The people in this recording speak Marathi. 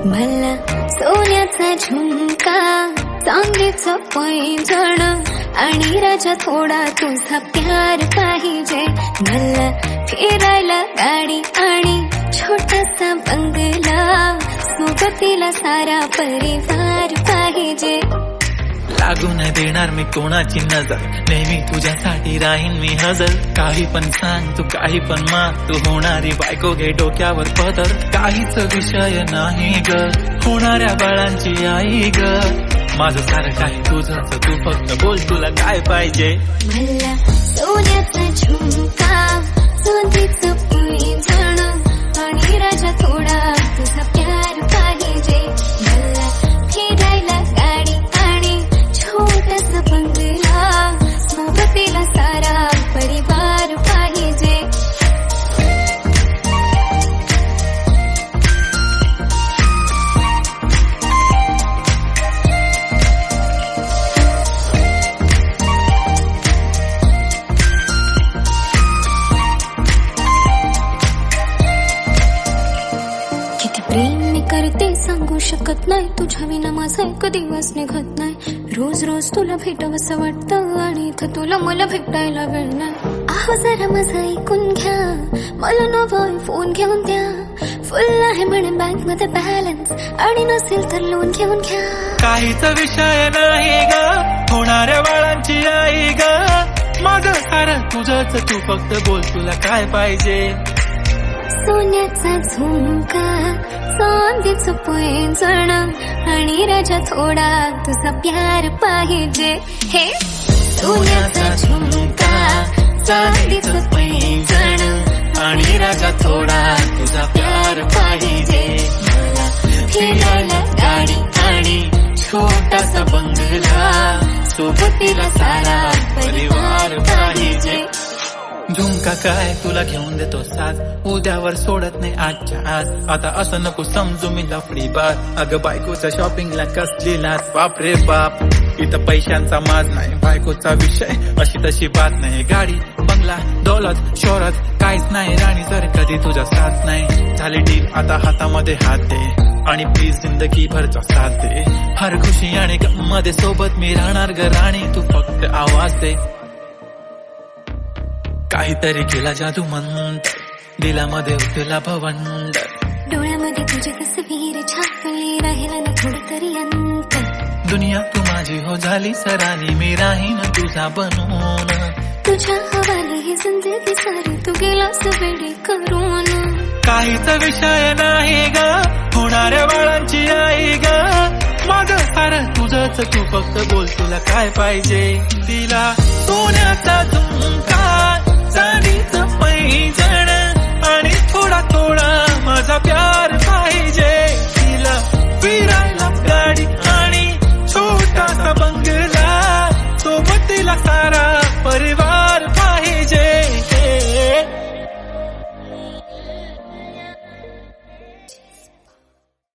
मला सोन्याचा झुमका, चांदीचं पैंजण आणि राजा थोडा तुझा प्यार पाहिजे. मला फिरायला गाडी आणि छोटासा बंगला, सोबतीला सारा परिवार पाहिजे. लागू नाही देणार मी कोणाची नजर, नेहमी तुझ्यासाठी राहीन मी हजर. काही पण सांग तू, काही पण माग, तू होणारी बायको घे डोक्यावर पदर. काहीच विषय नाही ग, होणाऱ्या बाळांची आई ग. माझं सारं काही तुझंच, तू फक्त बोल तुला काय पाहिजे. मला सोन्याचा झुमका, चांदीचं पैंजण आणि राजा थोडा तुझा प्यार पाहिजे. मला फिरायला गाडी आणि छोटासा बंगला, सोबतीला सारा परिवार पाहिजे. प्रेम मी करते सांगू शकत नाही, तुझ्या विना माझा एक दिवस निघत नाही. रोज रोज तुला भेटावंसं वाटतं आणि इथं तुला मला भेटायला वेळ नाही. आहो जरा माझं ऐकून घ्या, मला नवा फोन घेऊन द्या. फुल आहे म्हणे बँक मध्ये बॅलन्स आणि नसेल तर लोन घेऊन घ्या. काहीच विषय नाही ग, होणाऱ्या बाळांची आई ग. माझं सारं तुझंच, तू फक्त बोल तुला काय पाहिजे. सोन्याचा झुमका, चांदीचं पैंजण आणि राजा थोडा तुझा प्यार पाहिजे. हे सोन्याचा झुमका, चांदीचं पैंजण आणि राजा थोडा तुझा प्यार पाहिजे. मला फिरायला गाडी आणि छोटासा बंगला, सोबतीला सारा परिवार पाहिजे. झुमका काय तुला घेऊन देतो साथ, उद्यावर सोडत नाही आजच्या आज. आता असं नको समजू मी लफडी बात, अगं बायकोच्या शॉपिंगला कसली लाच. बाप रे बाप, इथं पैशांचा माज नाही, बायकोचा विषय अशी तशी बात नाही. गाडी बंगला दौलत शोहरत काहीच नाही राणी, जर कधी तुझा साथ नाही. झाली डील आता हातामध्ये हात दे आणि प्लीज जिंदगी भरचा साथ दे. हर खुशी आणि गम मध्ये सोबत मी राहणार ग राणी, तू फक्त आवाज दे. काहीतरी केला जादू मंत्र, दिलामध्ये उठला भवंडर. डोळ्यामध्ये तुझी तस्वीर छापली, राहिला ना थोडं तरी अंतर. दुनिया तू माझी हो झाली सरानी, मी राहीन तुझा बनून. तुझ्या हवाली ही जिंदगी सारी, तू गेलास वेडी करून. काहीच विषय नाही ग, होणाऱ्या बाळांची आई ग. माझं सारं तुझंच, तू फक्त बोल तुला काय पाहिजे. तिला सोन्याचा